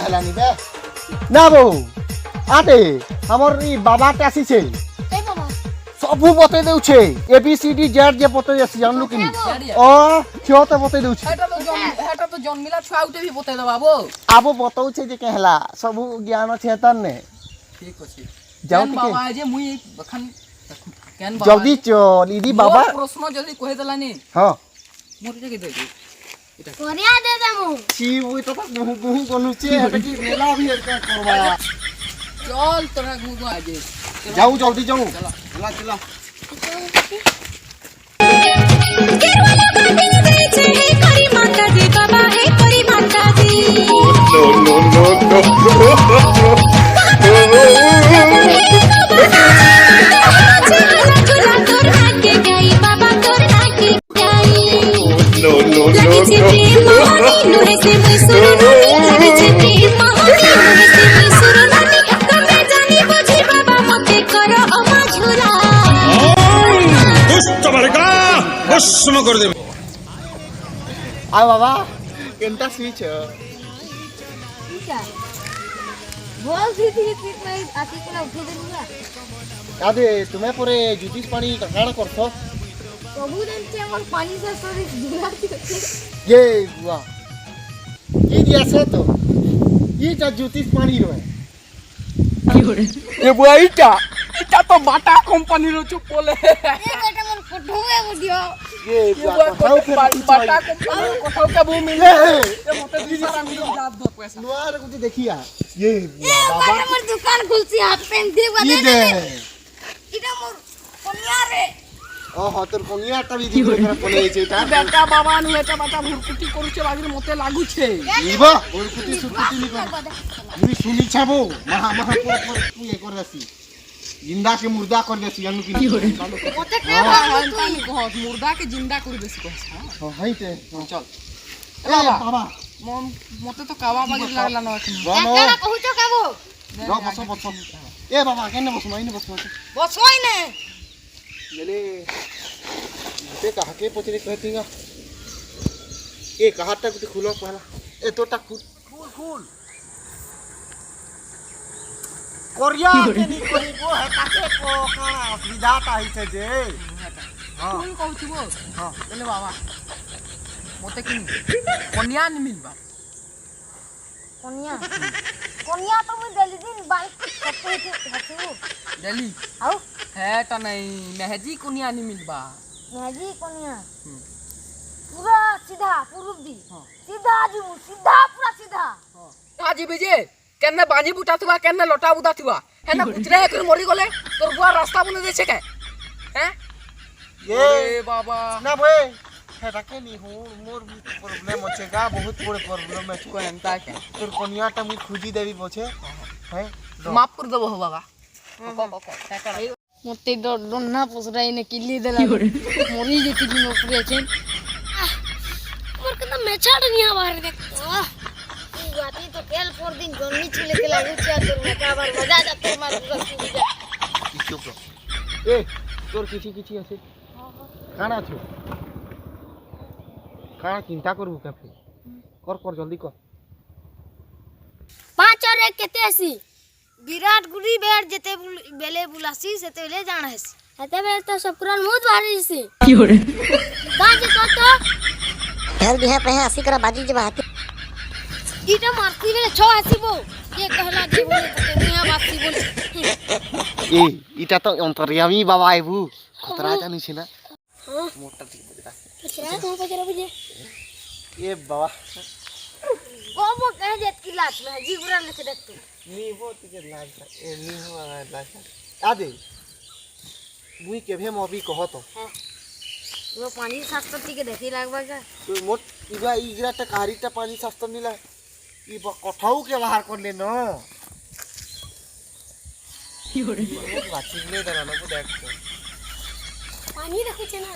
হেলানি বে না বউ আতে আমার ই বাবাটা আসিছে এই বাবা সবু বতাই দেউছে ABCD জেড যে বতাই আসি জানলু কি ও ছোট বতাই দেউছে এটা তো জন্মিলা ছুয়া উঠে भी বতাই দবা বো আবো বতাউছে যে কেহলা সবু জ্ঞান আছে তানে ঠিক আছে যাও কেন টিকে বাবা যে মুই এখন কেন বাবা জলদি চল ইদি বাবা প্রশ্ন জলদি কহে দেলানি হ্যাঁ মোর জায়গা দে এটা করিয়া দে দেমু ছি ওই তো বহু বহু গনুছে এটা কি মেলা भी এটা করবা চল তোরা গুগু আজে যাও জলদি যাও চলা চলা করে দেবে আ বাবা কেনটা সুইচ বল দিদি ঠিক নাই আতি কোলা উঠে দেলুলা আদে তুমি পরে জুতিস পানি কাকাড় করছো প্রভুদেন কে আমার পানি সে সরি দিলাতি আছে ये बुआ কি দিয়াছে তো ইটা জুতিস পানি রয় এ বুয়া এটা তো বাটা কোম্পানির চুপ বলে এ বেটা মন ফটো এ ভিডিও ये बुआ কোথাও ফের বাটা কোম্পানির কোথাও কা বউ মিলে এ মতে দিবার আমি দাঁত ধর পয়সা নোয়ার কুতি দেখিয়া ये এ बुआ বাবা बाबा আমার দোকান খুলছি হাফ প্যান্ট দিয়ে কি বাদে দে এটা মোর কনিয়া রে ও হতর কোনিয়াটা বিধি করে কোনে এইছে এটা বেটা বাবা নু এটা বাটা ভুরকুটি করছে বাগির মতে লাগুছে নিব ওরকুতি সুকুতি নি কর মুই শুনি ছাবো মহা মহা পর তুই এ করে আসি জিন্দা কে মুর্দা করে দেছি জানু কি মতে কে তুই কহস মুর্দা কে জিন্দা করে বেশি কহস হাইতে চল এ বাবা মতে তো কাবা বাগির লাগলা না এখন বনো একা কহুছ কাবো র বসো বসো এ বাবা কেন বসো মাইনে বসো বসই নে ले ते कहा के पचरे कहतीगा ए कहा तक तो खुलो पहला ए तो तक खुल कोरिया के नी कोई वो है ताके को काना असुविधा ताई छे जे हां তুই কହୁছিস हां এলে বাবা মতে কি কন্যা নি মিলবা কনিয়া কনিয়া তো মুই দেলি দিন বাল কত হচ্ছে দিল্লি আও হ্যাঁ তা নাই মেহেজি কন্যা নি মিলবা মেজি কনিয়া পুরা সিধা পুরুব দি हाँ। সিধা জু সিধা পুরা সিধা আজি বেজে কেনে বাজি বুটা থিবা কেনে লটা বুটা থিবা হেনা গুজরে করে মরি গলে তোর বুয়া রাস্তা বনে দেছে কে হ্যাঁ ये এ বাবা ना बे है ताके नी हो मोर प्रॉब्लम होचे गा बहुत बड़े प्रॉब्लम है को এন্তা কে তোর কোনিয়াটা মুই খুঁজি দেবি বছে হ্যাঁ মাফ করে দেবো বাবা মতে ডন্না পসরাই নে কিলি দেলা মরি যেতি দিন উপরে আছেন মোর কেন মেছাড় নিয়া বাহির দেখ গাতি তো তেল পর দিন জন্মি ছিলে কে লাগুছে তোর মেকা আবার মজা যা তোর মার সুবিধা চুপ এ তোর কিছু কিছু আছে কানা আছো কানা চিন্তা করবো কাফে কর কর জলদি কর 5 और 1 কেতে আসি বিরাট গুড়ি বের যেতে বেলে বুলাসি সেতে বেলে জানা হেসি হেতে বেলে তো সবকুরান মুদ বাড়িছি কি হরে বাজি কত घर भी है पे है 80 करा बाजी जब हाथी ইটা মারতি বেলে 6 আসিব কে কহলা যে বলে তো মিয়া বাসি বলে এ ইটা তো অন্তর্যামী বাবা আইবু খতরা জানিস না মোটা ঠিক বলতা পছরা তো পছরা বুঝে এ বাবা কবো কহ যেত কি লাত মে জি গুরা লিখে দেখ তু নি হো তিকে লাগা এ নি হো লাগা আদে মুই কেভে মবি কহত ও পানি শাস্ত্র থেকে দেখি লাগবা কা তো মোট ইবা ইগরাটা কারিটা পানি শাস্ত্র নিলা ইবা কথাও কে বাহার করলে ন কি হরে বাচিলে দাঁড়ানো দেখ পানি রাখছে না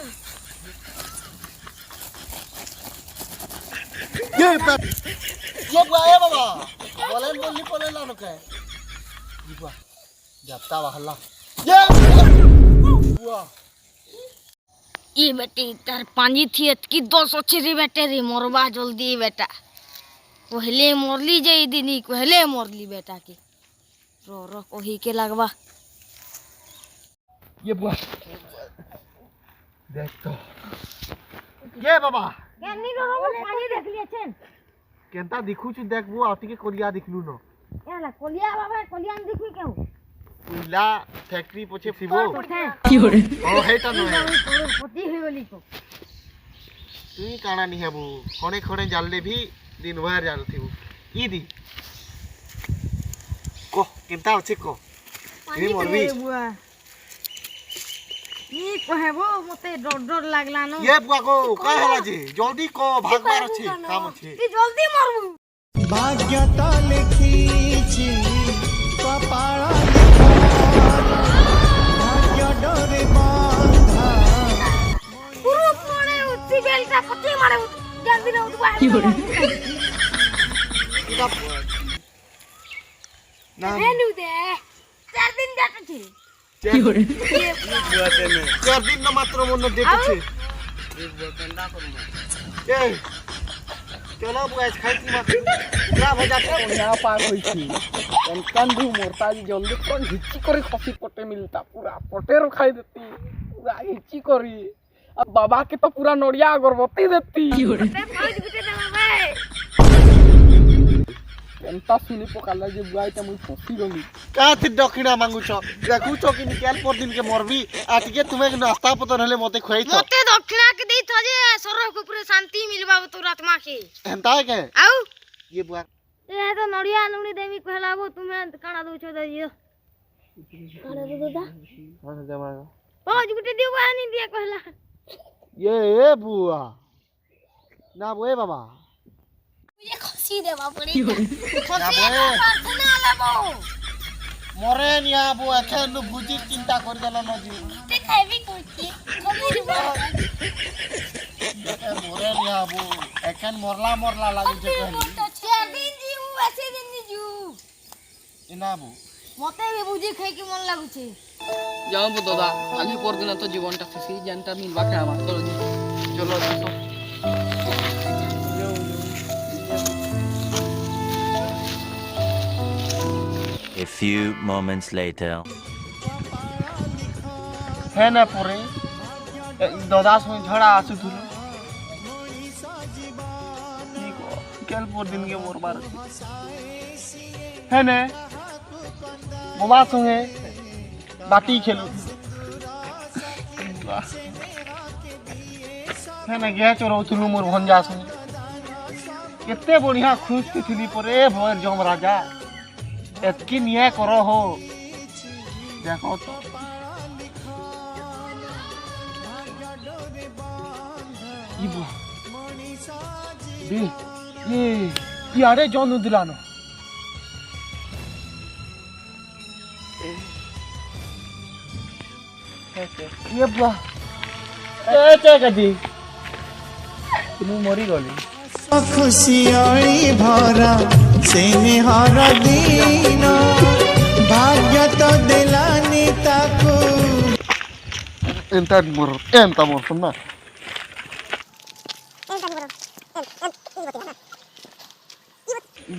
ये ये बुआ बाबा बोलन बोलनी बोले ला नो काय बुआ जाता वाला ये बुआ ई बेटी तार पानी थी की 200 छिरी बेटे रे मोरबा जल्दी बेटा कहले मरली जे दिनी कहले मरली बेटा के रो कही के लगवा ये बुआ देख तो ये बाबा केनी रो पानी देख लिए छेन केनता दिखु छु देख बुआ आटी के कोलिया दिखलु न एला कोलिया बाबा कोलिया न दिखु केहू पुइला फैक्ट्री पोछे फिबो কি করে ओ हेटा न है पति हो गली को तुई काना नहीं हेबू खणे खणे जालले भी दिन भर जाल थिबू ई दी को केनता अछि को ए मोरबी बुआ नी कहबो मते डर लागला न ये बुआ को का हला जे जल्दी को भागबार अछि काम अछि ती जल्दी मरबू भाग्यता लिखीची कपाळा भाग्य डोरे बांधा पुरु पड़े उच्ची बेलटा पति मारे जल्दी न उठवा কি করে ना हेनु दे 4 दिन जात छी কি করে चार दिन न मात्र मन देते छे ए चलो बुआ खाइती मत क्या भजा के ना पार होइছি कान मोरता जी जल्दी कोन हिची करे कॉफी पटे मिलता पूरा पटेरो खाई देती पूरा हिची करी अब बाबा के तो पूरा नोड़िया अगरबत्ती देती কি করে पाँच बिटे दे भाई एंता सुनी पकाला जे बुआईटा मुई फसी गली का थी दक्षिणा मांगू छ देखू छ कि निकाल पर दिन के मरबी आटिके तुम्हें नाश्ता पतर हले मते खोई छ मते दक्षिणा के देई था जे सरो को पूरे शांति मिलबा तोर आत्मा के एंता है के आउ ये बुआ ए तो नड़िया लुणी देवी कहलाबो तुम्हें काना दउ छ दइयो काना दे दादा हां जमा पाँच बिटे दियो बानी दिया कहला ये बुआ ना बोए बाबा ये खसी देवा पड़ी কি করে ना बोए प्रार्थना लेबो मरे निया बुआ एखन बुझी चिंता कर देला न जी ते खाइबी कोची खसी मरे निया बु एखन मरला लागु छ कहली तो 4 दिन जीऊ ऐसे दिन नहीं जीऊ इना बु मते भी बुझी खाई के मन लागु छे जाओ बो दादा आली पर दिन तो जीवनटा खुशी जानता मिलबा के आवा चलो चलो A few moments later. है ना परे ददास में झड़ा आसु थुल केल पर दिन के मोर बार है ने मोबा संगे बाटी खेलु है ना गे चोरो थुलु मोर भंजा संगे केते बढ़िया खुश थी परे भर जम राजा एतकी निया करो हो देखो तो ये अरे जॉन दिलानो ये बुआ ए ते कदी तू मरी गली खुशियाली भरा सेने हर दिन भाग्य तो दिलानी ताको एंता मोर सुनना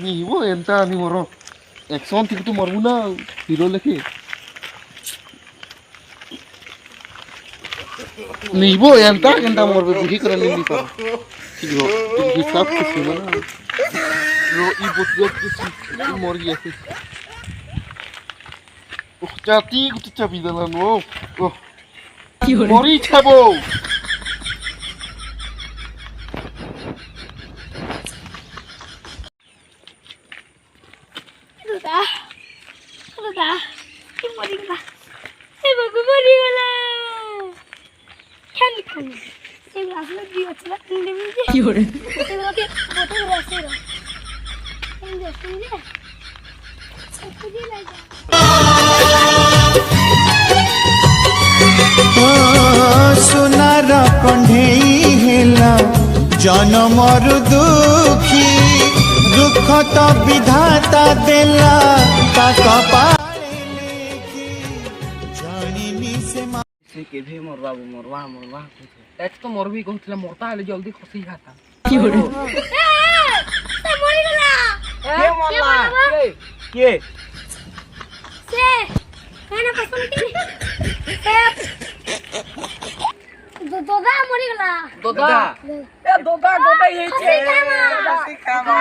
नी वो एंता नी मोर एक्शन थी तो मरबू ना हीरो लेके नी वो एंता केंता मोर पे बुझी कर नहीं पर ठीक हो ये सब कुछ ना रो ई बुत किस मोर गया से ओ जाती कुछ चाबी दला नो ओ কি করে मरी छबो दादा ये मरी गला ए बाबू मरी गला खेल खेल ये ग्लास में दियो चला दे मुझे কি করে ये लोग बोतल रखे रहो समझे खुद ही ले जा सुनार कंढेई हेला जनमर दुखी दुख तो विधाता देला ता कपाले लेखी जानिनी से से के भी मोरवा एक तो मोर भी कहथिला मोरता हेले जल्दी खसी जाता से मरी गला के मरला के से खाना पसंद की से दोदा मरी गला दोदा ए दोदा गोटा ये छे खसी खामा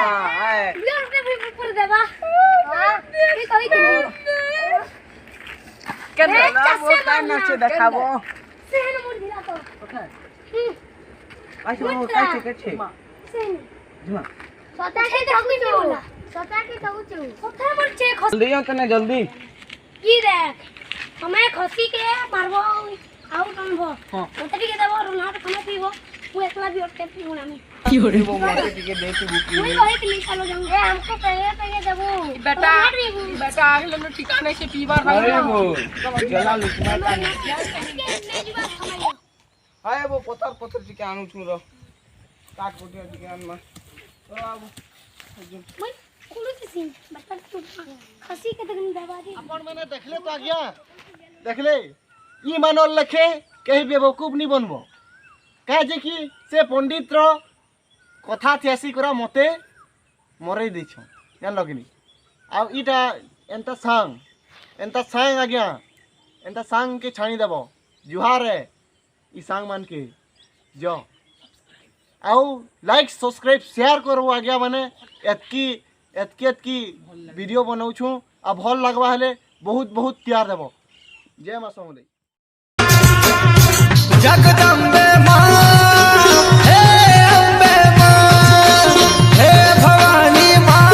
आए बियर के भी ऊपर देबा हां की कहि तू केना वो टाइम नाचे देखाबो से न मरी दिला तो आइसो काचे काचे से जुमा सता के धगु चोला सता के धगु चो सता मर छे खस जल्दी तने जल्दी की देख हमें खसी के मारबो आउ टनबो ओतरी के देबो रोनाट खाना पीबो वो एकला भी ओटे पीबो ना मैं वो मोटे टिके दे तू बुकी वही वही के निकालो जंग ए हमको पहले देबो बेटा अगले में ठिकाने से पीबार अरे भाई वो जला लुकमा तानी मैं आए वो पत्थर पत्थर टिके आनु छु रो काट पोटिया टिके आन मा तो अब कुलु किसी बता तू खसी के दगन दबा दे अपन मैंने देखले तो आज्ञा देखले ई मानल लखे कहीं बेवकूफ नहीं बनबो कहे जे कि से पंडित रो कथा थियासी करा मते मरे दैछ जान लगनी आ इटा एंता सांग आज्ञा एंता सांग के छाणी देबो जुहार है ई सांग मान के जो आउ लाइक सब्सक्राइब शेयर करो आज्ञा माने एतकी वीडियो बनाऊ छु आ भल लगवा हेले बहुत बहुत प्यार देबो जय मां समले जगदम्बे माँ हे अम्बे माँ हे भवानी माँ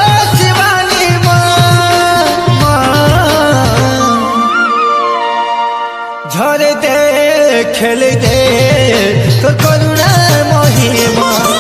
ओ शिवानी माँ झर दे खेल दे तो करुणा महिमा